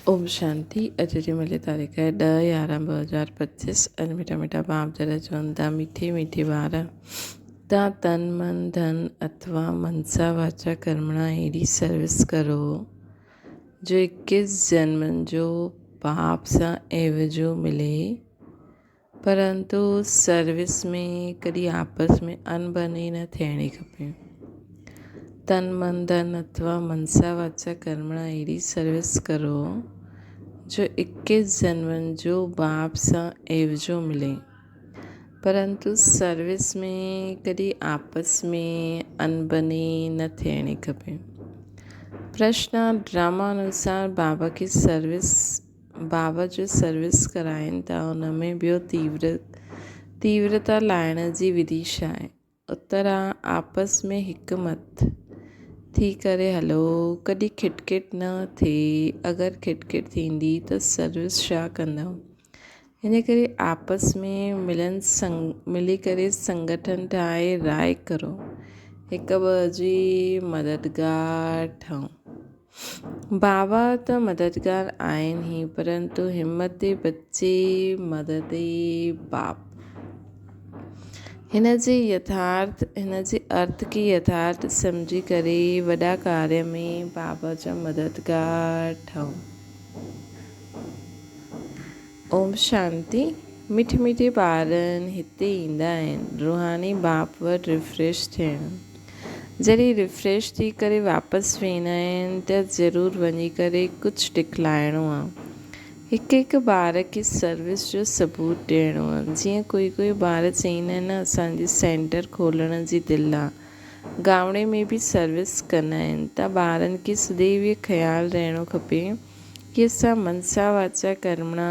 ओम शांति। अॼु जी मिली तारीख़ आहे 10/11/2025। अॼु मिठा मिठा बाप जरा चवनि था, मीठे मीठे ॿार, तव्हां तन मन धन अथवा मनसा वाचा कर्मणा अहिड़ी सर्विस करो जो 21 जन्मनि जो पाप सां एवजो मिले, परंतु सर्विस में कॾहिं आपस में अनबनी न थियणी खपे। तन मन धन अथवा मनसा वाचा कर्मणा अहिड़ी सर्विस करो जो 21 जन्मनि जो बाप सां एवजो मिले, परंतु सर्विस में कॾहिं आपस में अनबनी न थियणी खपे। प्रश्न ड्रामा अनुसार बाबा जो सर्विस कराइनि था, उन में ॿियो तीव्रता लाइण जी विधि छा आहे? उत्तर आहे, आपस में हिकु मत थी करे हलो, कॾहिं खिटखिट न थिए। अगरि खिटखिट थींदी त सर्विस छा कंदव? हिन करे आपस में मिली करे संगठन ठाहे राय करो, हिकु ॿ जी मददगार ठहूं। बाबा त मददगार आहिनि ई, परंतु हिम्मत बच्चे मदद बाप। हिन जे अर्थ खे यथार्थ सम्झी करे वॾा कार्य में बाबा जा मददगार ठहूं। ओम शांति। मिठे मिठे ॿारनि हिते ईंदा आहिनि रूहानी बाप वटि रिफ्रेश थियणु। जॾहिं रिफ्रेश थी करे वापसि वेंदा आहिनि त ज़रूरु वञी करे कुझु ॾिखलाइणो आहे। हिकु ॿार खे सर्विस जो सबूत ॾियणो आहे। जीअं कोई ॿार चईंदा आहिनि न, असांजी सेंटर खोलण जी दिलि आहे। गांवड़े में बि सर्विस कंदा आहिनि त ॿारनि खे सदैव इहो ख़्यालु रहणो खपे कि असां मनसा वाचा कर्मणा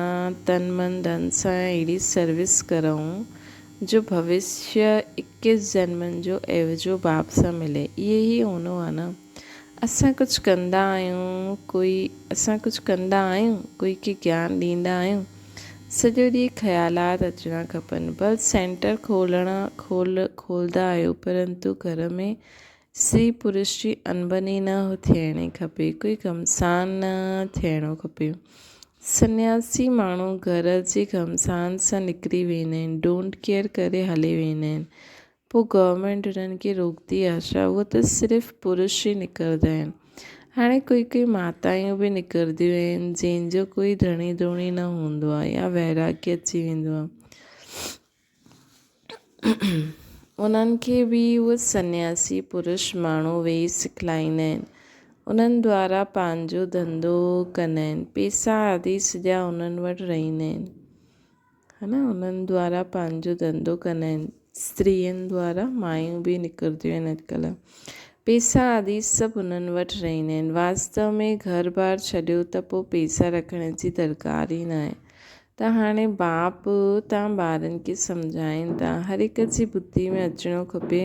तन मन धन सां अहिड़ी सर्विस करूं जो भविष्य 21 जन्मनि जो एवजो बाप सां मिले। इहे ई हूंदो आहे न। असां कुझु कंदा आहियूं, कोई खे ज्ञान ॾींदा आहियूं, सॼो ॾींहुं ख़्यालात अचणा खपनि। बस सेंटर खोलंदा आहियो, परंतु घर में स्त्री पुरुष जी अनबनी न थियणी खपे, कोई घमसान न थियणो खपे। सन्यासी माण्हू घर जे घमसान सां निकिरी वेंदा आहिनि, डोंट केयर करे हली वेंदा आहिनि। पोइ गवर्नमेंट उन्हनि खे रोकदी आहे छा? उहो त सिर्फ़ु पुरुष ई निकिरंदा आहिनि। हाणे कोई मातायूं बि निकिरंदियूं आहिनि जंहिंजो कोई धणी धोणी न हूंदो आहे, या वैराग्य अची वेंदो आहे। उन्हनि खे बि उहे सन्यासी पुरुष माण्हू वेही सिखलाईंदा आहिनि। उन्हनि द्वारा पंहिंजो धंधो कंदा आहिनि, पैसा आदि सॼा उन्हनि वटि रहंदा आहिनि, है न। उन्हनि द्वारा पंहिंजो धंधो कंदा आहिनि। स्त्रियुनि द्वारा मायूं बि निकिरंदियूं आहिनि अॼुकल्ह। पैसा आदि सभु उन्हनि वटि रहंदा आहिनि। वास्तव में घर बार छॾियो त पोइ पैसा रखण जी दरकार ई न आहे। त हाणे बाप तव्हां ॿारनि खे सम्झाइनि था, हर हिक जी बुद्धि में अचिणो खपे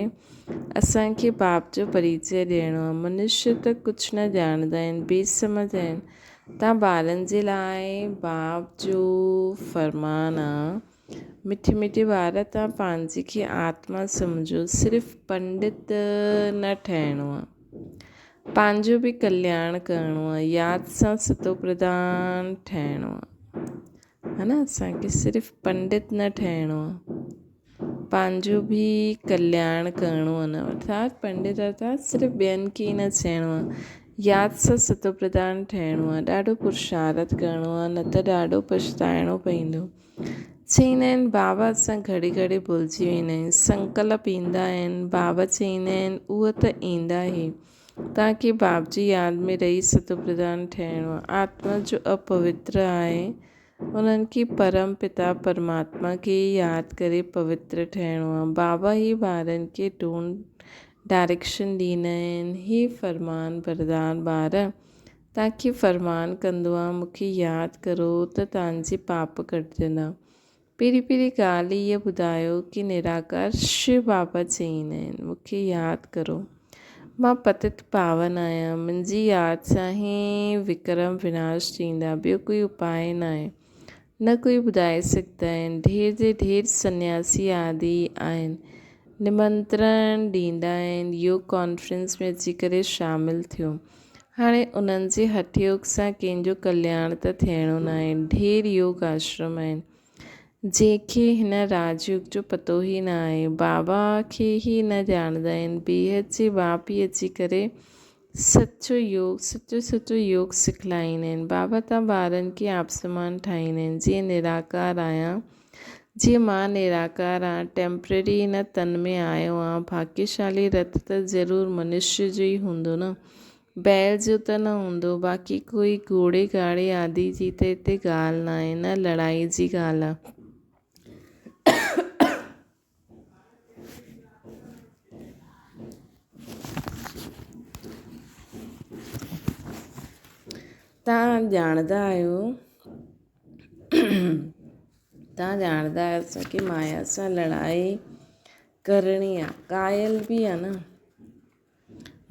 असांखे बाप जो परिचय ॾियणो आहे। मनुष्य त कुझु न ॼाणंदा आहिनि, बेसमझ आहिनि। तव्हां ॿारनि जे लाइ बाप जो फरमान आहे, मिठे मिठे ॿार, तव्हां पंहिंजे खे आत्मा सम्झो, सिर्फ़ु पंडित न ठहिणो आहे। पंहिंजो बि कल्याण करिणो आहे, यादि सां सतो प्रधान ठहिणो आहे, है न। असांखे सिर्फ़ु पंडित न ठहिणो आहे, पंहिंजो बि कल्याण करिणो आहे। न अर्थात पंडित अर्थात सिर्फ़ु ॿियनि खे ई न चइणो आहे, यादि सां सतो प्रधान ठहिणो आहे। ॾाढो पुरुषार्थ करिणो आहे, न त ॾाढो पछताइणो पवंदो। चईंदा आहिनि बाबा असां घड़ी घड़ी भुलिजी वेंदा आहियूं, संकल्प ईंदा आहिनि, बाबा चईंदा आहिनि उहो त ईंदा ई। तव्हांखे बाप जी यादि में रही सतो प्रधान ठहिणो आहे। आत्मा जो अपवित्र आहे, उन्हनि खे परम पिता परमात्मा खे यादि करे पवित्र ठहिणो आहे। बाबा ई ॿारनि खे डायरेक्शन ॾींदा आहिनि। ही फरमान बरदान ॿार तव्हांखे फरमान कंदो आहे, मूंखे यादि करो त तव्हांजे पाप कटिजंदा। पहिरीं ॻाल्हि इहा ॿुधायो कि निराकार शिव बाबा चईंदा आहिनि, मूंखे यादि करो, मां पतित पावन आहियां, मुंहिंजी यादि सां ई विक्रम विनाश थींदा, ॿियो कोई उपाय न आहे। न कोई ॿुधाए सघंदा आहिनि। ढेर जे ढेर सन्यासी आदि आहिनि, निमंत्रण ॾींदा आहिनि, योग कॉन्फ्रेंस में अची करे शामिलु थियो। हाणे उन्हनि जे हठयोग सां कंहिंजो कल्याण त थियणो न आहे। ढेर योग आश्रम आहिनि जंहिंखे हिन राजयोग जो पतो ई न आहे, बाबा खे ई न ॼाणंदा आहिनि। बेहद जे बाप ई अची करे सचो योग सिखलाईंदा आहिनि। बाबा त ॿारनि खे आपसमान ठाहींदा आहिनि। जीअं निराकार आहियां, जीअं मां निराकार आहियां, टेम्पररी हिन तन में आयो आहियां। भाग्यशाली रथ त ज़रूरु मनुष्य जो ई हूंदो न, बैल जो त न हूंदो। बाक़ी कोई घोड़े गाड़े आदि जी त हिते ॻाल्हि न आहे, न लड़ाई जी ॻाल्हि आहे। तव्हां ॼाणंदा आहियो की माया सां लड़ाई करणी आहे, कायल बि आहे न,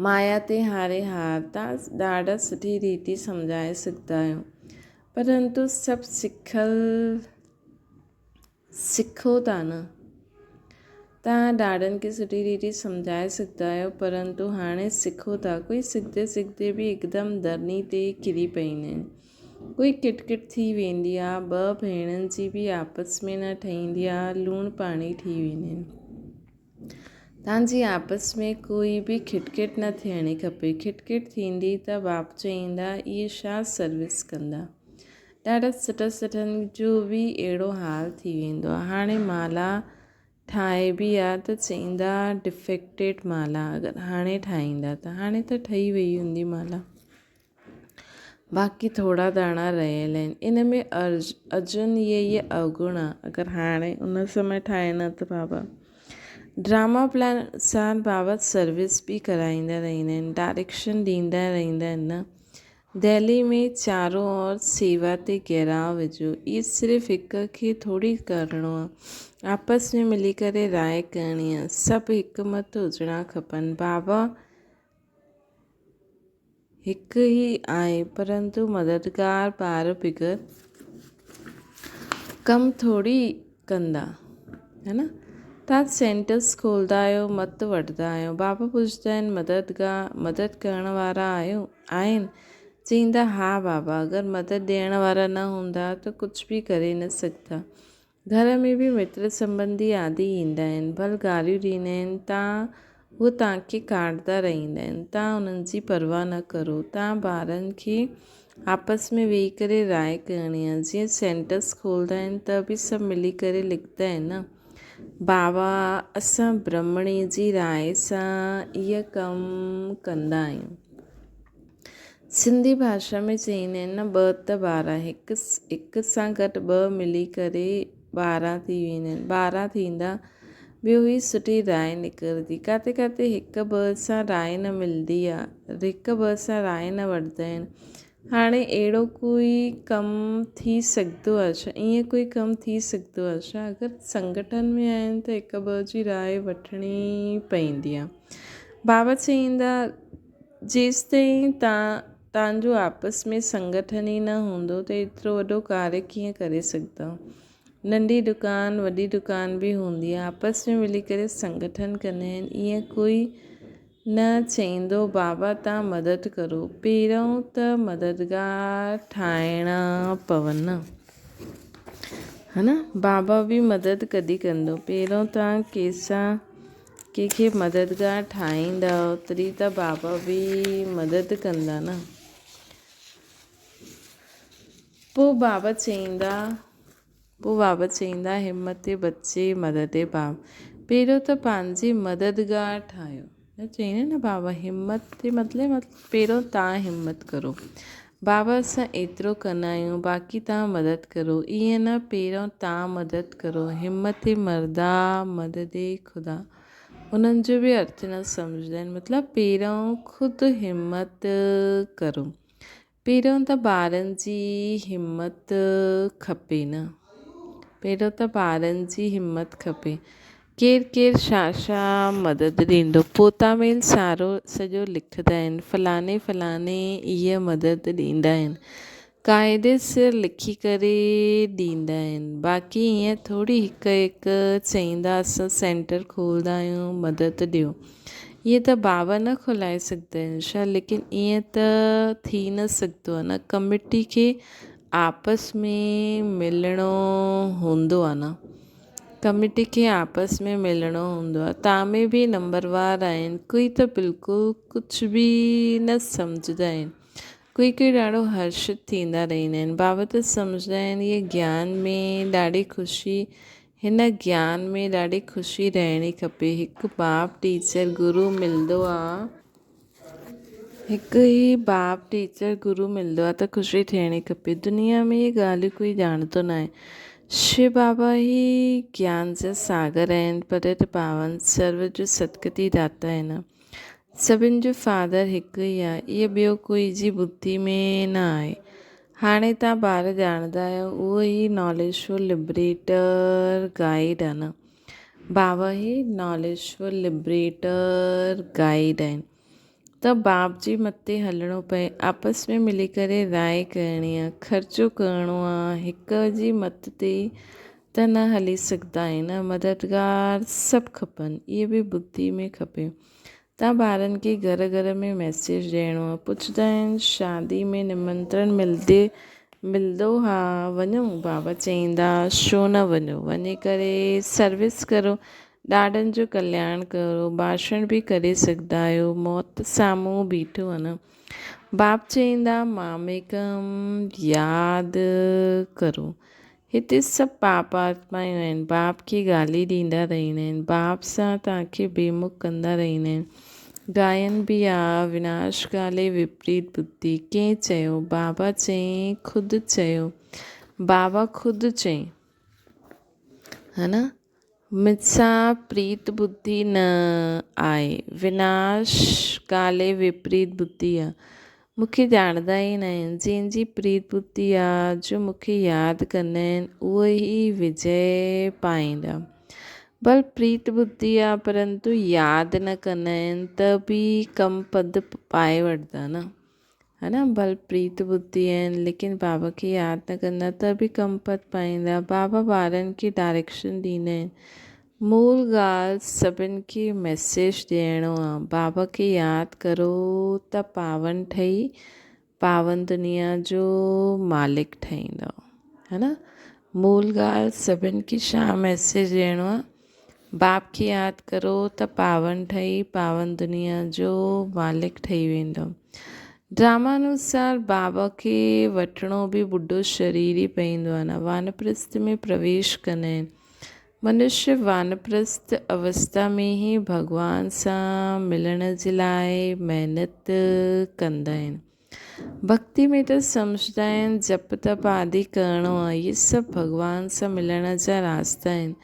माया ते हारे हार। तव्हां ॾाढा सुठी रीति सम्झाए सघंदा आहियो, परंतु सभु सिखो था न। तव्हां ॾाढनि खे सुठी रीति सम्झाए सघंदा आहियो, परंतु हाणे सिखो था। कोई सिखंदे सिखंदे बि हिकदमि धरनी ते किरी पवंदा आहिनि। कोई किटकिट थी वेंदी आहे, ॿ भेणनि जी बि आपस में न ठहींदी आहे, लूणु पाणी थी वेंदा आहिनि। तव्हांजी आपस में कोई बि खिटकिट न थियणी खपे। खिटकिट थींदी त बाप चईंदा इहे छा सर्विस कंदा। ॾाढा सुठनि जो बि अहिड़ो हाल थी वेंदो आहे। हाणे माला ठाहे बि आहे त चईंदा डिफेक्टेड माला, अगरि हाणे ठाहींदा त हाणे त ठही वई हूंदी माला, बाक़ी थोरा दाणा रहियल आहिनि। इन में अर्जुन ये अवगुण आहे। अगरि हाणे उन समय ठाहे न त बाबा ड्रामा प्लान सां बाबा सर्विस बि कराईंदा रहंदा आहिनि, डायरेक्शन ॾींदा रहंदा आहिनि न। दिल्ली में चारों ओर सेवा ते गहराउ विझो। इहे सिर्फ़ु हिक खे थोरी करिणो आहे, आपस में मिली करे राय करणी आहे। सभु हिकमत हुजणा खपनि। बाबा हिकु ई आहे, परंतु मददगार ॿार बिगर कमु थोरी कंदा, है न। तव्हां सेंटर्स खोलंदा आहियो, मत वठंदा आहियो। बाबा पुछंदा आहिनि मदद करण वारा आहिनि? चईंदा हा बाबा, अगरि मदद ॾियण वारा न हूंदा त कुझु बि करे न सघंदा। घर में बि मित्र संबंधी आदि ईंदा आहिनि, भल गारियूं ॾींदा आहिनि, उहे तव्हांखे काटंदा रहंदा आहिनि। तव्हां उन्हनि जी परवाह न करो। तव्हां ॿारनि खे आपस में वेही करे राय करणी आहे। जीअं सेंटर्स खोलंदा आहिनि त बि सभु मिली करे लिखंदा आहिनि न, बाबा असां ब्रह्मणी जी राय सां इहा कमु कंदा आहियूं। सिंधी भाषा में चईंदा आहिनि न, ॿ त 12, हिक सां गॾु ॿ मिली करे 12 थी वेंदा आहिनि। 12 थींदा, ॿियो ई सुठी राय निकिरंदी। किथे किथे हिक ॿ सां राय न मिलंदी आहे, हिक ॿ सां राय न वठंदा आहिनि। हाणे अहिड़ो कोई कमु थी सघंदो आहे छा? ईअं कोई कमु थी सघंदो आहे छा? अगरि संगठन में आहिनि त हिक ॿ जी राय वठणी पवंदी आहे। बाबा चईंदा जेसिताईं तव्हांजो आपस में संगठन ई न हूंदो त एतिरो वॾो कार्य कीअं करे सघंदा। नंढी दुकान वॾी दुकान बि हूंदी आहे, आपस में मिली करे संगठन कंदा आहिनि। ईअं कोई न चईंदो बाबा तव्हां मदद करो, पहिरियों त मददगार ठाहिणा पवनि न, है न। बाबा बि मदद कॾहिं कंदो, पहिरियों तव्हां कंहिंखे मददगार ठाहींदव तॾहिं त बाबा बि मदद कंदा न। पोइ बाबा चईंदा हिम्मत बच्चे मदद बाप। पहिरियों त पंहिंजी मददगार ठाहियो। न चईंदा न बाबा हिम्मत मतिलबु पहिरियों तव्हां हिम्मत करो। बाबा असां एतिरो कंदा आहियूं, बाक़ी तव्हां मदद करो। ईअं न, पहिरियों तव्हां मदद करो। हिम्मत मर्दा मदद ख़ुदा, उन्हनि जो बि अर्थ न सम्झंदा आहिनि। मतिलबु पहिरियों ख़ुदि हिम्मत करो। पहिरियों त ॿारनि जी हिम्मत खपे न, पहिरियों त ॿारनि जी हिम्मत खपे। केरु छा मदद ॾींदो। पोतामेल सॼो लिखंदा आहिनि, फलाणे ईअं मदद ॾींदा आहिनि, क़ाइदे सां लिखी करे ॾींदा आहिनि। बाक़ी ईअं थोरी हिकु चईंदा असां सेंटर खोलंदा आहियूं मदद ॾियो। ईअं त बाबा न खुलाए सघंदा आहिनि छा, लेकिन ईअं त थी न सघंदो आहे न, कमिटी खे आपस में मिलणो हूंदो आहे न, कमिटी खे आपस में मिलणो हूंदो आहे। तव्हां में बि नंबरवार आहिनि, कोई त बिल्कुलु कुझु बि न सम्झंदा आहिनि, कोई ॾाढो हर्षित थींदा रहंदा आहिनि। बाबा त सम्झंदा आहिनि इहे ज्ञान में ॾाढी ख़ुशी, हिन ज्ञान में ॾाढी ख़ुशी रहणी खपे। हिकु बाप टीचर गुरु मिलंदो आहे, हिकु ई बाप टीचर गुरु मिलंदो आहे त ख़ुशी थियणी खपे। दुनिया में इहे ॻाल्हियूं कोई ॼाणंदो न आहे। शिव बाबा ई ज्ञान जा सागर आहिनि, पतित पावन सर्व जो सदगति दाता आहिनि। सभिनि जो फादर हिकु ई आहे, इहो ॿियो कोई जी बुद्धि में न आहे। हाणे तव्हां ॿार ॼाणंदा आहियो, उहो ई नॉलेजफुल लिबरेटर गाइड आहे न, बाबा ई नॉलेजफुल लिबरेटर गाइड आहिनि। त बाप जी मथे हलणो पए, आपस में मिली करे राय करणी आहे, ख़र्चो करिणो आहे, हिक जी मत ते त न हली सघंदा आहिनि। मददगार सभु खपनि, इहे बि बुद्धि में खपे। तव्हां ॿारनि खे घर घर में मैसेज ॾियणो आहे, पुछंदा आहिनि शादी में निमंत्रण मिलंदो? हा वञो, बाबा चईंदा छो न वञो, वञी करे सर्विस करो, ॾाढनि जो कल्याण करो, भाषण बि करे सघंदा आहियो, मौत साम्हूं बीठो आहे न। बाप चईंदा मामेकम यादि करो। हिते सभु पाप आत्मायूं आहिनि, बाप खे गाली ॾींदा रहंदा आहिनि, बाप सां तव्हांखे बेमुख कंदा रहंदा आहिनि। गायन बि आहे, विनाश काले विपरीत बुद्धि। कंहिं चयो? बाबा चई, ख़ुदि चयो, बाबा ख़ुदि चई, है न, मूंसां प्रीत बुद्धि न आहे, विनाश काले विपरीत बुद्धि आहे। मूंखे ॼाणंदा ई न आहिनि, जंहिंजी प्रीत बुद्धि आहे, जो मूंखे यादि कंदा आहिनि, उहे ई विजय पाईंदा। भल प्रीत बुद्धि आहे परंतु यादि न कंदा आहिनि त बि कम पद पाए वठंदा न, है न। भल प्रीत बुद्धि आहिनि लेकिन बाबा खे यादि न कंदा त बि कम पद पाईंदा। बाबा ॿारनि खे डायरेक्शन ॾींदा आहिनि। मूल ॻाल्हि सभिनि खे मैसेज ॾियणो आहे, बाबा खे यादि करो त पावन ठही पावन दुनिया जो मालिक ठहींदव, है न। मूल ॻाल्हि सभिनि खे छा मैसेज ॾियणो आहे, बाप खे यादि करो त पावन ठही पावन दुनिया जो मालिक ठही वेंदव। ड्रामा अनुसार बाबा खे वठिणो बि ॿुढो शरीर ई पवंदो आहे न, वानप्रस्थ में प्रवेश कंदा आहिनि। मनुष्य वानप्रस्थ अवस्था में ई भॻवान सां मिलण जे लाइ महिनत कंदा आहिनि। भक्ति में त सम्झंदा आहिनि जप तप आदि करिणो आहे, इहे सभु भॻवान सां मिलण जा रास्ता आहिनि।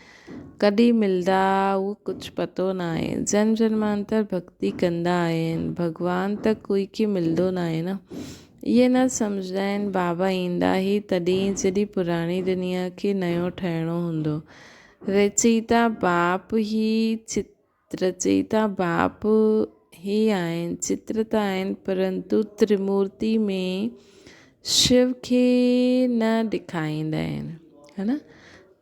कॾहिं मिलंदा उहो कुझु पतो न आहे, जन्म जन्मांतर भक्ति कंदा आहिनि, भॻवान त कोई खे मिलंदो न आहे न। इहे न सम्झंदा आहिनि बाबा ईंदा ई तॾहिं जॾहिं पुराणी दुनिया खे नयो ठहिणो हूंदो। रचयिता बाप ई रचयिता बाप ही आहिनि, चित्र त आहिनि परंतु त्रिमूर्ति में शिव खे न ॾेखारींदा आहिनि, है न,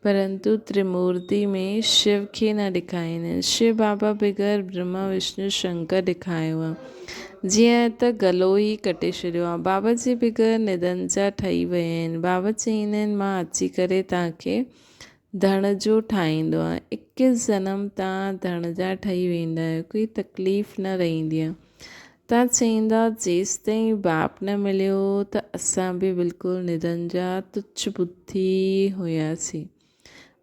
परंतु त्रिमूर्ति में शिव खे न ॾेखारींदा आहिनि। शिव बाबा बग़ैर ब्रह्मा विष्णु शंकर ॾेखारियो आहे, जीअं त गलो ई कटे छॾियो आहे। बाबा जे बग़ैर निधन जा ठही विया आहिनि। बाबा चईंदा आहिनि मां अची करे तव्हांखे धण जो ठाहींदो आहे, 21 जनम तव्हां धण जा ठही वेंदा आहियो, कोई तकलीफ़ न रहंदी आहे। तव्हां चईंदा जेसि ताईं बाप न मिलियो त असां बि बिल्कुलु निधन जा तुच्छ बुद्धि हुयासीं।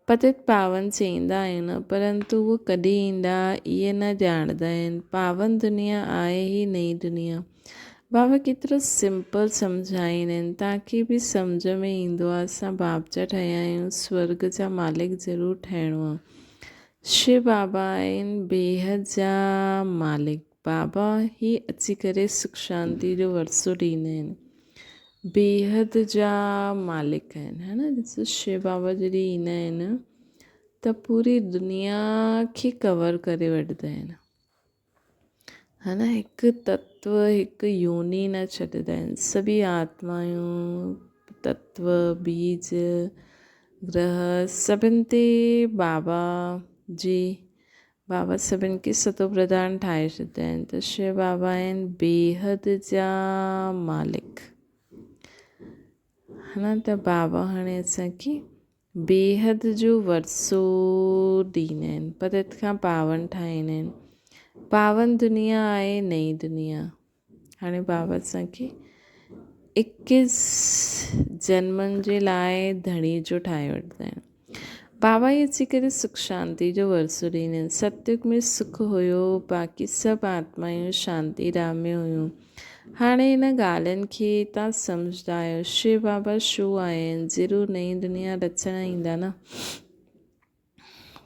पतित पावन चईंदा आहिनि परंतु उहो कॾहिं ईंदा इहे न ॼाणंदा आहिनि। पावन दुनिया आहे ई नई दुनिया। बाबा केतिरो सिंपल सम्झाईंदा आहिनि, तव्हांखे बि सम्झ में ईंदो आहे। असां बाप जा ठहिया आहियूं, स्वर्ग जा मालिक ज़रूरु ठहिणो आहे। शिव बाबा आहिनि बेहद जा मालिक, बाबा ई अची करे सुख शांति जो वरसो ॾींदा आहिनि, बेहद जा मालिक आहिनि, है न। ॾिसो शिव बाबा जॾहिं ईंदा आहिनि त पूरी दुनिया खे कवर करे वठंदा आहिनि, है न। हिकु तत्व हिकु योनी न छॾंदा आहिनि, सभी आत्मायूं तत्व बीज ग्रह सभिनि ते बाबा जी बाबा सभिनि खे सतो प्रधान ठाहे छॾिया आहिनि। त शिव बाबा आहिनि बेहद जा मालिक, है न। त बाबा हाणे असांखे बेहद जो वरसो ॾींदा आहिनि, पदत खां पावन ठाहींदा आहिनि। पावन दुनिया आहे नई दुनिया। हाणे बाबा असांखे 21 जन्मनि जे लाइ धणी जो ठाहे वठंदा आहिनि। बाबा ई अची करे सुख शांती जो वरसो ॾींदा आहिनि। सतयुग में सुख हुयो, बाक़ी सभु आत्मायूं शांती राम में हुयूं। हाणे हिन ॻाल्हियुनि खे तव्हां सम्झंदा आहियो। शिव बाबा छो आया आहिनि? ज़रूरु नई दुनिया रचण ईंदा न,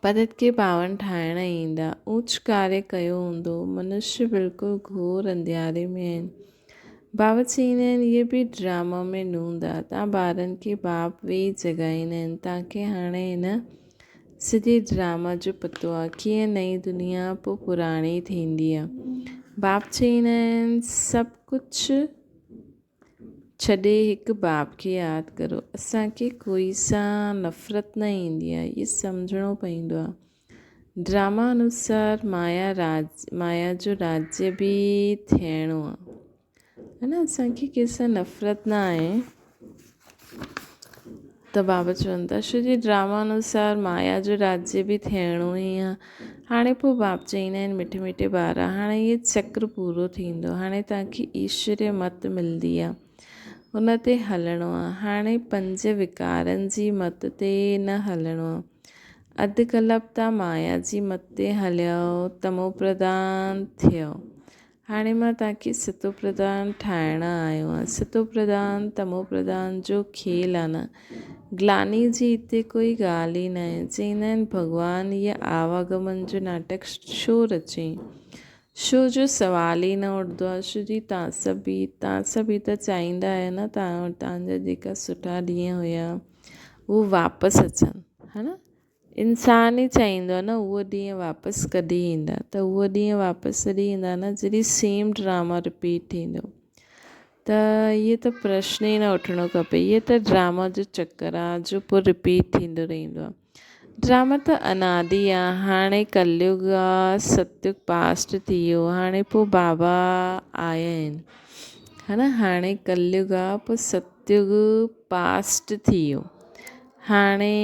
पदत खे पावन ठाहिण ईंदा। ऊच कार्य कयो हूंदो। मनुष्य बिल्कुलु घोर अंधियारे में आहिनि। बाबा चईंदा आहिनि इहे बि ड्रामा में नूंदा। तव्हां ॿारनि खे बाप वेही जॻाईंदा आहिनि। तव्हांखे हाणे हिन सिधे ड्रामा जो पतो आहे, कीअं नई दुनिया पोइ पुराणी थींदी आहे। बाप चईंदा आहिनि सभु कुझु छॾे हिकु बाप खे यादि करो। असांखे कोई सां नफ़रत न ईंदी आहे, इहो सम्झणो पवंदो आहे। ड्रामा अनुसार माया जो राज्य बि थियणो आहे, है न। असांखे कंहिंसां नफ़रत न आहे। त बाबा चवनि था छो जी ड्रामा अनुसार माया जो राज्य बि थियणो ई आहे। हाणे पोइ बाप चईंदा आहिनि मिठे मिठे ॿार, हाणे इहे चक्र पूरो थींदो। हाणे तव्हांखे ईश्वरीय मत मिलंदी आहे, हुन ते हलणो आहे। हाणे 5 विकारनि जी मत ते न हलणो आहे। अधु कलाक तव्हां माया जी मत ते हलियो, तमो प्रधान थियो। हाणे मां तव्हांखे सतो प्रधान ठाहिणु आयो आहियां। सतो प्रधान तमो प्रधान जो खेल आहे न, ग्लानी जी हिते कोई ॻाल्हि ई न आहे। चईंदा आहिनि भॻवानु इहा आवागमन जो नाटक छो रचई, छो जो सुवाल ई न उठंदो आहे। छो जी तव्हां सभु त चाहींदा आहियो न तव्हांजा जेका सुठा ॾींहं हुया उहे वापसि अचनि, है न। इंसान ई चाहींदो आहे न उहो ॾींहं वापसि कॾहिं ईंदा। त उहो ॾींहं वापसि तॾहिं ईंदा न जॾहिं सेम ड्रामा रिपीट थींदो। त इहे त प्रश्न ई न उठणो खपे। इहे त ड्रामा जो चक्कर आहे जो पोइ रिपीट थींदो रहंदो आहे। ड्रामा त अनादि आहे। हाणे कलयुग आहे, सतयुग पास्ट थी वियो। हाणे पोइ बाबा आया आहिनि, है न। हाणे कलयुग आहे, पोइ सतयुग पास्ट थी वियो। हाणे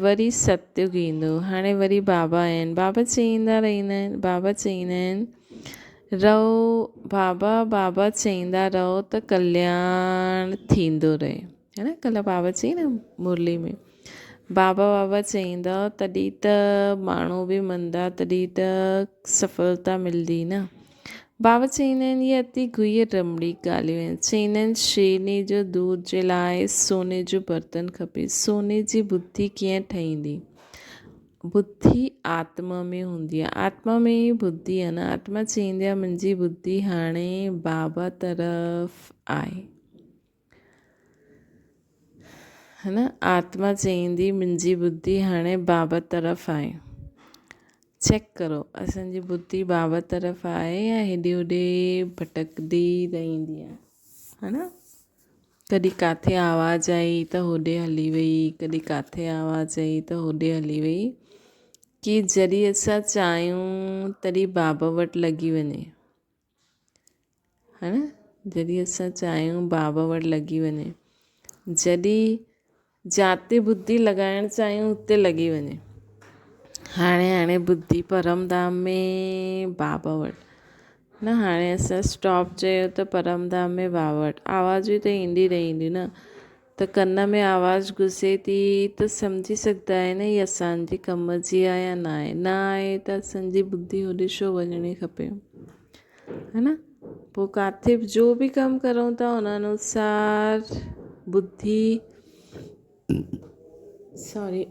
वरी सतयुग ईंदो। हाणे वरी बाबा आहिनि। बाबा चईंदा रहंदा आहिनि, बाबा चईंदा आहिनि रहो बाबा चईंदा रहो त कल्याण थींदो रहे, है न। कल्ह बाबा चई न मुरली में, बाबा चईंदा तॾहिं त माण्हू बि मञंदा, तॾहिं त सफलता मिलंदी न। बाबा चईंदा आहिनि इहे अति गुह्य रमणी ॻाल्हियूं आहिनि। चईंदा आहिनि शेरनी जो दूध जे लाइ सोने जो बर्तन खपे। सोने जी बुद्धि कीअं ठहींदी? बुद्धि आत्मा में हूंदी आहे, आत्मा में ई बुद्धि आहे न। आत्मा चईंदी आहे मुंहिंजी बुद्धि हाणे बाबा तरफ़ आहे, है न। आत्मा चईंदी मुंहिंजी बुद्धि हाणे बाबा तरफ़ आहे। चेक करो असांजी बुद्धि बाबा तरफ़ आहे या हेॾे होॾे भटकंदी रहंदी आहे, है न। कॾहिं किथे आवाज़ आई त होॾे हली वई, कॾहिं किथे आवाज़ आई त होॾे हली वई। कि जॾहिं असां चाहियूं तॾहिं बाबा वटि लॻी वञे, है न। जॾहिं असां चाहियूं बाबा वटि लॻी वञे। जॾहिं जाते बुद्धि लॻाइणु चाहियूं हुते लॻी वञे। हाणे बुद्धि परमधाम में बाबा वटि न। हाणे असां स्टॉप चयो त परमधाम में बाबा वटि आवाज़ूं त ईंदी रहंदियूं न। त कन में आवाज़ घुसे थी त सम्झी सघंदा आहिनि हीअ असांजे कम जी आहे या न आहे त असांजी बुद्धि होॾे छो वञणी खपे, है न। पोइ किथे जो बि कमु करूं था हुन अनुसार बुद्धि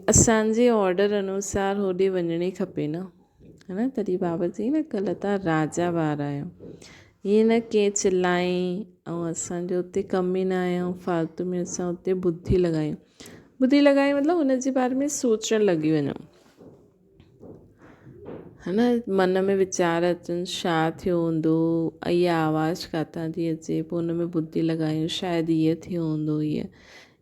असांजे ऑडर अनुसार होॾे वञणी खपे न, है न। तॾहिं बाबा चई न कल्ह तव्हां राजा ॿार आहियो। ईअं न के चिल्लाईं ऐं असांजो हुते कमु ई न आहियूं फालतू में असां हुते बुद्धि लॻायूं मतिलबु हुनजे बारे में सोचणु लॻी वञूं, है न। मन में वीचार अचनि छा थियो हूंदो, इहा आवाज़ किथां थी अचे, पोइ हुन में बुद्धि लॻायूं शायदि ईअं थियो हूंदो।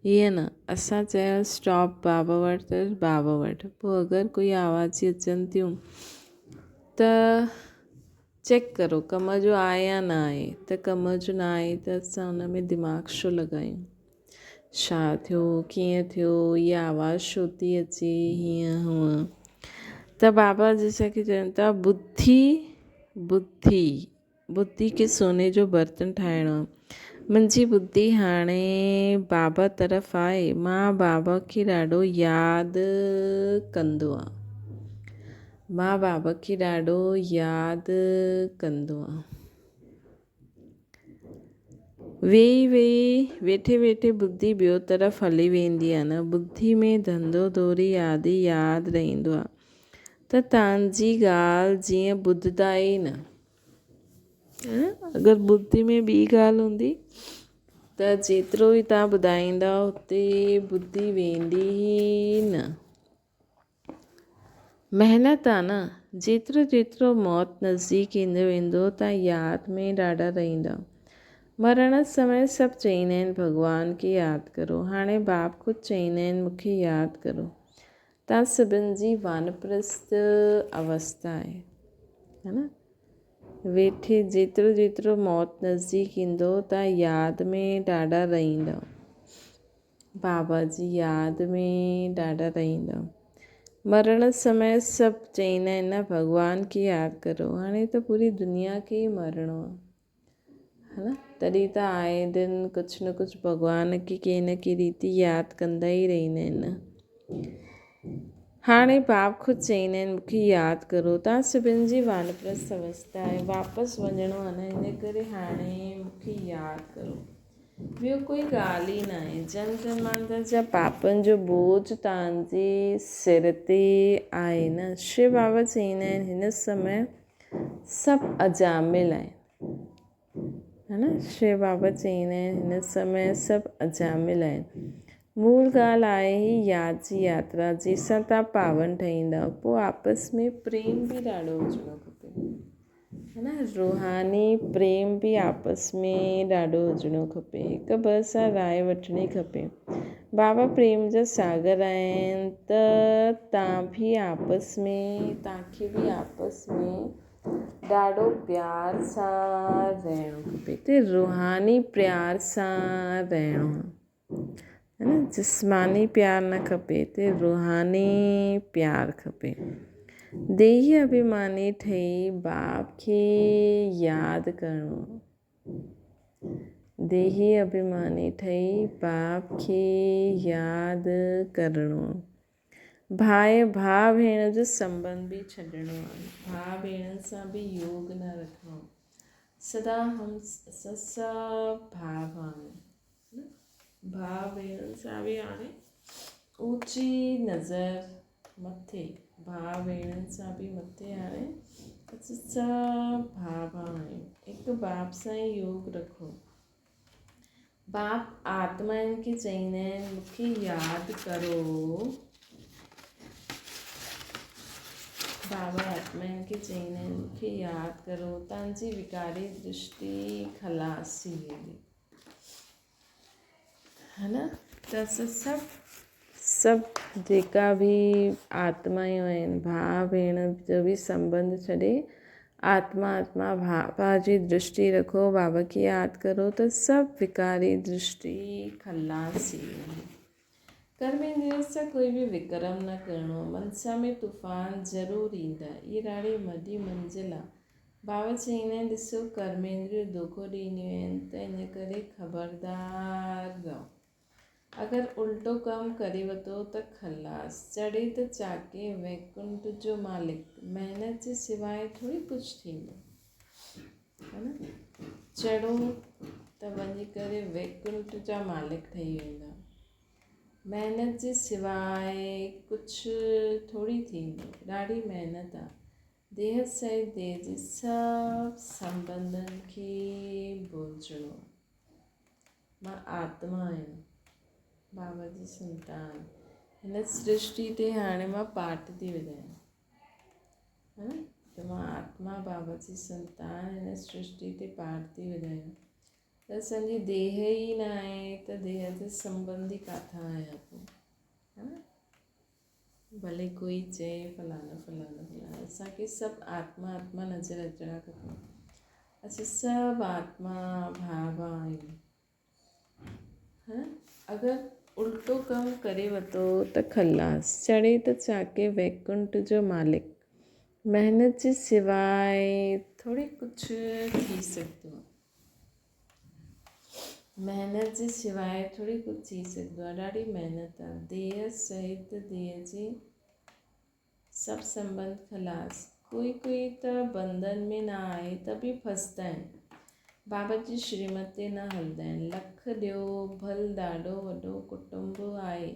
ईअं न। असां चयो स्टॉप बाबा वटि त बाबा वटि। पोइ अगरि कोई आवाज़ अचनि थियूं त चेक करो कम जो आहे या न आहे। त कम जो न आहे त असां हुन में दिमाग़ छो लॻायूं, छा थियो, कीअं थियो, इहा आवाज़ छो थी अचे, हीअं हूअं। त बाबा जी असांखे चवनि था बुद्धि खे सोने जो बर्तन ठाहिणो आहे। मुंहिंजी बुद्धि हाणे बाबा तरफ़ आहे, मां बाबा खे ॾाढो यादि कंदो आहियां, मां बाबा खे ॾाढो यादि कंदो आहियां। वेठे वेठे बुद्धि ॿियो तरफ़ हली वेंदी आहे न, बुद्धि में धंधो धोरी आदि यादि रहंदो आहे। त तव्हांजी ॻाल्हि जीअं ॿुधंदा ई न, अगरि बुद्धि में ॿी ॻाल्हि हूंदी त जेतिरो ई तव्हां ॿुधाईंदा उते बुद्धि वेंदी ई न। महिनत आहे न, जेतिरो मौत नज़दीक ईंदो वेंदो तव्हां यादि में ॾाढा रहंदा। मरण समय सभु चईंदा आहिनि भॻवान खे यादि करो, हाणे बाप ख़ुदि चईंदा आहिनि मूंखे यादि करो। तव्हां सभिनि जी वानप्रस्थ अवस्था आहे न। वेठे जेतिरो मौत नज़दीक ईंदो तव्हां यादि में ॾाढा रहंदा, बाबा जी यादि में ॾाढा रहंदा। मरण समय सभु चईंदा आहिनि न भॻवान खे यादि करो, हाणे त पूरी दुनिया खे ई मरणो आहे, है न। तॾहिं त आए दिन कुझु न कुझु भॻवान खे कंहिं न कंहिं रीति यादि कंदा ई रहंदा आहिनि न। हाणे बाप ख़ुदि चईंदा आहिनि मूंखे यादि करो, तव्हां सभिनि जी वानप्रस्थ अवस्था आहे, वापसि वञिणो आहे न, इन करे हाणे मूंखे यादि करो। ॿियो कोई ॻाल्हि ई न आहे। जन जन्मांतर जा पापनि जो बोझ तव्हांजे सिर ते आहे न। शिव बाबा चईंदा आहिनि हिन समय सभु अजामिल आहिनि, है न। शिव बाबा चईंदा आहिनि हिन समय सभु अजामिल आहिनि। मूल ॻाल्हि आहे ही यादि जी यात्रा, जंहिंसां तव्हां पावन ठहींदा। पोइ आपस में प्रेम बि ॾाढो हुजिणो खपे, है न। रूहानी प्रेम बि आपस में ॾाढो हुजिणो खपे, हिक ॿ सां राय वठिणी खपे। बाबा प्रेम जा सागर आहिनि त तव्हांखे बि आपस में ॾाढो प्यार सां रहणो खपे, त रूहानी प्यार सां रहणो है न। जिस्मानी प्यार न खपे, त रूहानी प्यार खपे। देही अभिमानी ठही बाप खे यादि करिणो, देही अभिमानी ठही बाप खे यादि करिणो। भाउ भेण जो संबंध बि छॾिणो आहे, भाउ भेण सां बि योग न रखिणो। सदा हम सभु भाउ आहियूं, भाउ भेण सां बि हाणे ऊची नज़र मथे, भाउ भेण सां बि मथे हाणे सभु भाउ आहियूं, हिकु बाप सां ई योग रखो। बाप आत्माउनि खे चईंदा आहिनि मूंखे यादि करो, बाबा आत्माउनि खे चईंदा आहिनि मूंखे यादि करो, तव्हांजी विकारी दृष्टि ख़लास थी वेंदी, है न। त असां सभु जेका बि आत्मायूं आहिनि, भाउ भेण जो बि संबंध छॾे आत्मा बाबा जी दृष्टि रखो, बाबा खे यादि करो त सभु विकारी दृष्टि ख़लास थी वेंदी। कर्मेंद्रिय सां कोई बि विक्रम न करिणो, मनसा में तूफ़ान ज़रूरु ईंदा, इहा ॾाढी वॾी मंज़िल आहे। बाबा चईंदा आहिनि ॾिसो कर्मेंद्रिय धोखो ॾींदियूं आहिनि, त इन करे ख़बरदार रहो। अगरि उल्टो कमु करे वरितो त ख़लास, चढ़े त चाके वैकुंठ जो मालिक, महिनत जे सवाइ थोरी कुझु थींदो, है न। चढ़ो त वञी करे वैकुंठ जा मालिक ठही वेंदा, महिनत जे सवाइ कुझु थोरी थींदो, ॾाढी महिनत आहे। देह सहित देह जे सभु संबंधनि खे भुलिजिणो। मां आत्मा आहियां, बाबा जी संतान, हिन सृष्टि ते हाणे मां पाठ थी विधायां, है न। त मां आत्मा बाबा जी संतान, हिन सृष्टि ते पाठ थी विधायां। त असांजी देह ई न आहे त देह जे संबंधी किथां आया पोइ, है न। भले कोई चए फलाना फलाना फलाना, असांखे सभु आत्मा आत्मा नज़र अचणा खपनि। असां सभु आत्मा भाव आहियूं, हा न। अगरि उल्टो कमु करे वरितो त खलास, चढ़े त चाके वैकुंठ जो मालिक। महिनत जे सिवाइ थोड़ी कुझु थी सघंदो आहे, महिनत जे सिवाइ थोड़ी कुझु थी सघंदो आहे। ॾाढी महिनत आहे। देह सहित देह जे सभु संबंध खलास। कोई त बंधन में न आहे त बि फसंदा आहिनि, बाबा जी श्रीमत ते न हलंदा आहिनि। लख ॾियो भल ॾाढो वॾो कुटुंब आहे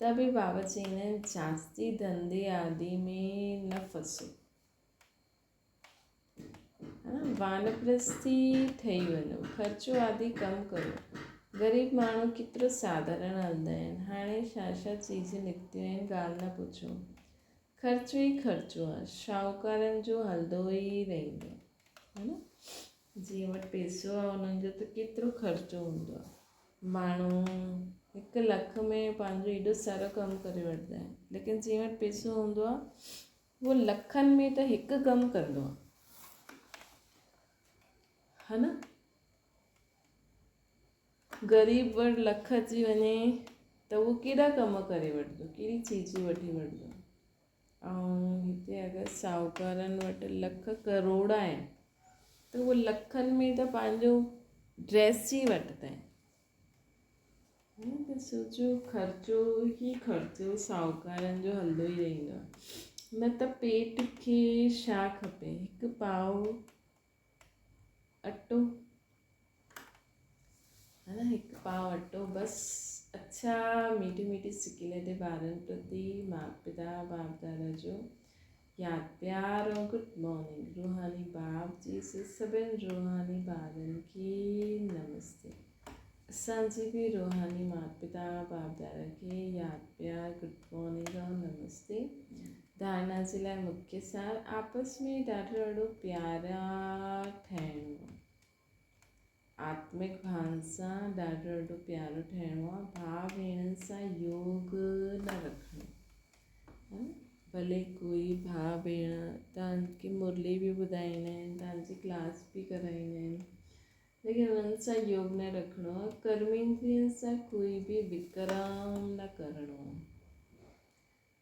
त बि बाबा चवंदा आहिनि जास्ती धंधे आदि में न फसो, वानप्रस्थी ठही वञो, ख़र्चो आदि कमु करो। ग़रीब माण्हू केतिरो साधारण हलंदा आहिनि। हाणे छा चीज़ निकितियूं आहिनि, ॻाल्हि न पुछो। ख़र्चो ई ख़र्चो आहे, शाहूकारनि जो हलंदो ई रहंदो, है न। जीअं वटि पैसो आहे उन्हनि जो त केतिरो ख़र्चो हूंदो आहे। माण्हू 1 लख में पंहिंजो एॾो सारो कमु करे वठंदा आहिनि, लेकिन जीअं वटि पैसो हूंदो आहे उहो लखनि में त हिकु कमु कंदो आहे, है न। ग़रीब वटि लख अची वञे त उहो केॾा कम करे वठंदो, कहिड़ी चीज़ूं वठी वठंदो। ऐं हिते अगरि साहूकारनि वटि लख करोड़ आहिनि त उहो लखनि में त पंहिंजो ड्रेस ई वठंदा आहिनि, त सोचो ख़र्चो ई ख़र्चो साहूकारनि जो हलंदो ई रहंदो आहे। न त पेट खे छा खपे, 1 पाव अटो, है न। 1 पाव अटो बसि। अच्छा, मीठी मीठी सिकीले ते ॿारनि प्रति माता पिता बाप दादा जो यादि प्यार और गुड मॉर्निंग। रूहानी बाप जी से सभिनि रूहानी ॿारनि खे नमस्ते। असांजी बि रूहानी माता पिता बाप दादा खे यादि प्यार गुड मॉर्निंग और नमस्ते। धारणा जे लाइ मुख्य सार, आपस में ॾाढो प्यारा ठहिणो, आत्मिक भान सां ॾाढो प्यारो ठहिणो आहे। भाउ भेणनि सां योग न रखिणो, भले कोई भाउ भेण तव्हांखे मुरली बि ॿुधाईंदा आहिनि, तव्हांजी क्लास बि कराईंदा आहिनि, लेकिन उन्हनि सां योग न रखिणो आहे। कर्मेंद्रियनि सां कोई बि विकराम न करिणो आहे,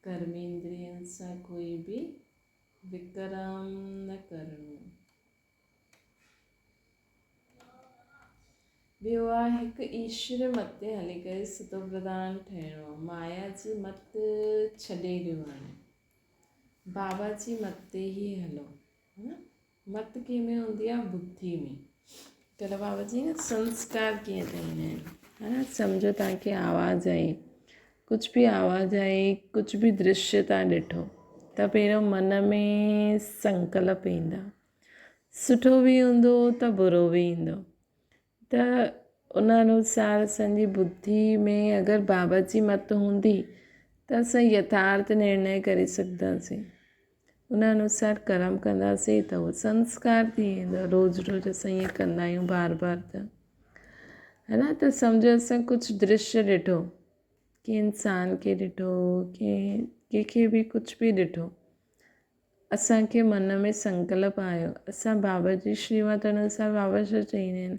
कर्मेंद्रियनि सां कोई बि विकराम न करिणो आहे। ॿियो आहे, हिकु ईश्वर मत ते हली करे सतो प्रधान ठहिणो आहे। माया जी मत छॾे ॾियो, हाणे बाबा जी मत ते ई हलो, है न। मत कंहिंमें हूंदी आहे, बुद्धि में। कल्ह बाबा जी न संस्कार कीअं ठाहींदा आहिनि, है न। सम्झो तव्हांखे आवाज़ु आई, कुझु बि आवाज़ु आई, कुझु बि दृश्य तव्हां ॾिठो त पहिरियों मन में संकल्प ईंदा, सुठो बि हूंदो त बुरो बि ईंदो, त उन अनुसार असांजी बुद्धि में अगरि बाबा जी मत हूंदी त असां यथार्थ निर्णय करे सघंदासीं, उन अनुसार कर्म कंदासीं त उहो संस्कार थी वेंदो। रोज़ु रोज़ु असां ईअं कंदा आहियूं बार बार, त है न। त सम्झो असां कुझु दृश्य ॾिठो, कंहिं इंसान खे ॾिठो, कंहिंखे बि कुझु बि ॾिठो, असांखे मन में संकल्प आयो, असां बाबा जी श्रीमत अनुसार बाबा छा चईंदा आहिनि,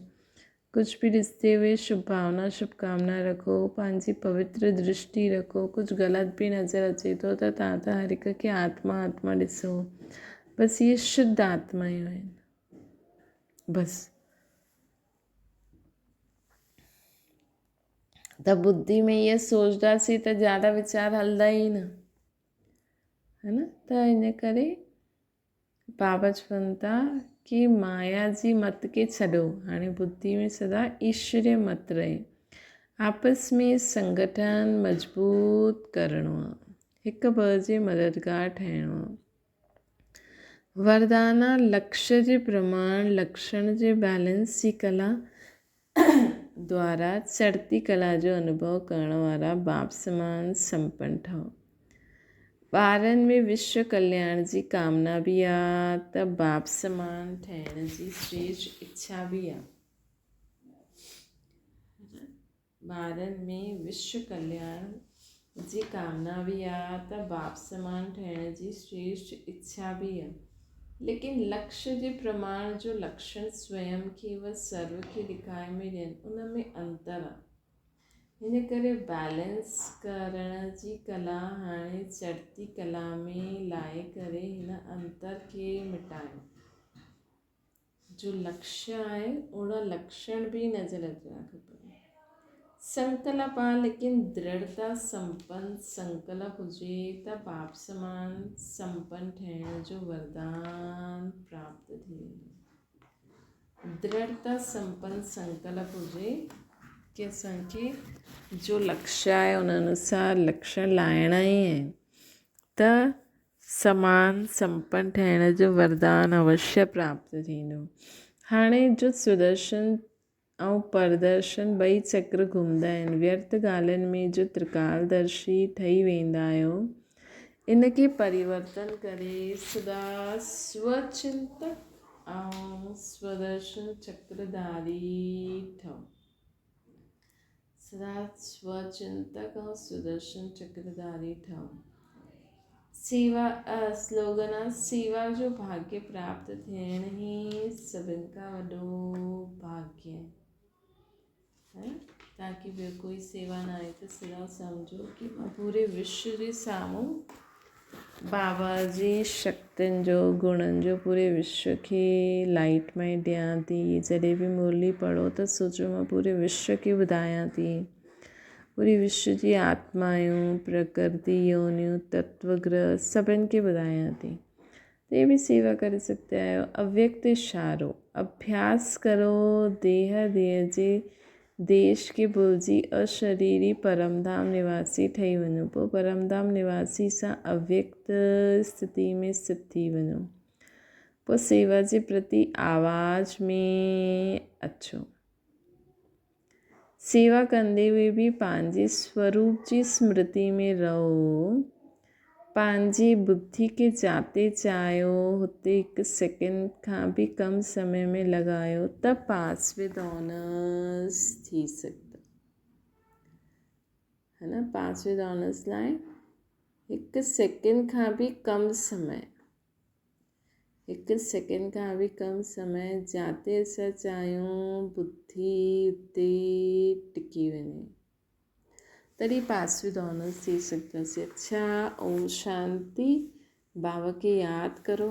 कुछ भी ॾिसते हुए शुभ भावना शुभकामना रखो, पंहिंजी पवित्र दृष्टि रखो। कुझु ग़लति बि नज़र अचे थो त तव्हां त हर हिक खे आत्मा आत्मा ॾिसो, बसि इहे शुद्ध आत्मायूं आहिनि, बसि। त बुद्धि में इहा सोचंदासीं त ज़्यादा वीचार हलंदा ई न, है न। त इन करे बाबा चवनि था कि माया जी मत के छॾो, हाणे बुद्धि में सदा ईश्वरीय मत रहे। आपस में संगठन मजबूत करिणो आहे, हिक ॿिए जे मददगार ठहिणो आहे। वरदाना लक्ष्य जे प्रमाण लक्षण जे बैलेंस जी कला द्वारा चढ़ती कला जो अनुभव करण वारा बाप समान संपन्न ठहो। ॿारनि में विश्व कल्याण जी कामना बि आहे त बाप समान ठहिण जी श्रेष्ठ इच्छा बि आहे। ॿारनि में विश्व कल्याण जी कामना भी आहे त बाप समान ठहिण जी श्रेष्ठ इच्छा भी आहे, लेकिन लक्ष्य जे प्रमाण जो लक्षण स्वयं खे व सर्व खे ॾेखारे में ॾियनि, उन में अंतर आहे। हिन करे बैलेंस करण जी कला हाणे चढ़ती कला में लाहे करे हिन अंतर खे मिटायो। जो लक्ष्य आहे ओड़ा लक्षण भी नज़र अचणा खपनि। संकल्प आहे लेकिन दृढ़ता संपन्न संकल्प हुजे त बाप समान संपन्न ठहिण जो वरदान प्राप्त थी वेंदो। दृढ़ता संपन्न संकल्प हुजे कि असांखे जो लक्ष्य आहे उन अनुसार लक्षण लाइणा ई आहिनि त समान संपन्न ठहिण जो वरदान अवश्य प्राप्त थींदो। हाणे जो सुदर्शन ऐं परदर्शन ॿई चक्र घुमंदा आहिनि, व्यर्थ ॻाल्हियुनि में जो त्रिकालदर्शी ठही वेंदा आहियो, इनखे परिवर्तन करे सदा स्वचिंतक ऐं स्वदर्शन चक्रधारी ठहो। सदा स्वचिंतक ऐं सुदर्शन चक्रधारी ठहो। सेवा स्लोगन आहे, सेवा जो भाग्य प्राप्त थियण ई सभिनि खां वॾो भाग्य है। ताकि ॿियो कोई सेवा न आहे त सिर्फ़ु सम्झो कि मां पूरे विश्व जे साम्हूं बाबा जी शक्तियुनि जो गुणनि जो पूरे विश्व खे लाइट में ॾियां थी। जॾहिं बि मुरली पढ़ो त सोचो मां पूरे विश्व खे ॿुधायां थी, पूरी विश्व जी आत्मायूं, प्रकृति, योनियूं, तत्वग्रह सभिनि खे ॿुधायां थी। ते भी सेवा करे सघंदा आहियो। अव्यक्त इशारो, अभ्यास करो देह जे देश के भुलिजी अशरीरी परमधाम निवासी ठही वञो। पोइ परमधाम निवासी सां अव्यक्त स्थिति में स्थित थी वञो। पोइ सेवा जे प्रति आवाज़ में अचो। सेवा कंदे हुए भी पंहिंजे स्वरूप जी स्मृति में रहो। पंहिंजी बुद्धि के जाते चाहियो हुते हिकु सेकेंड खां भी कम समय में लॻायो त पास विद ऑनर्स थी सघंदा, है न। पास विद ऑनर्स लाइ हिकु सेकेंड खां भी कम समय, हिकु सेकेंड खां भी कम समय जाते असां चाहियूं बुद्धि उते टिकी वञे, तॾहिं पास विद ऑनर्स थी सघंदासीं। अच्छा, ओम शांति। बाबा खे यादि करो।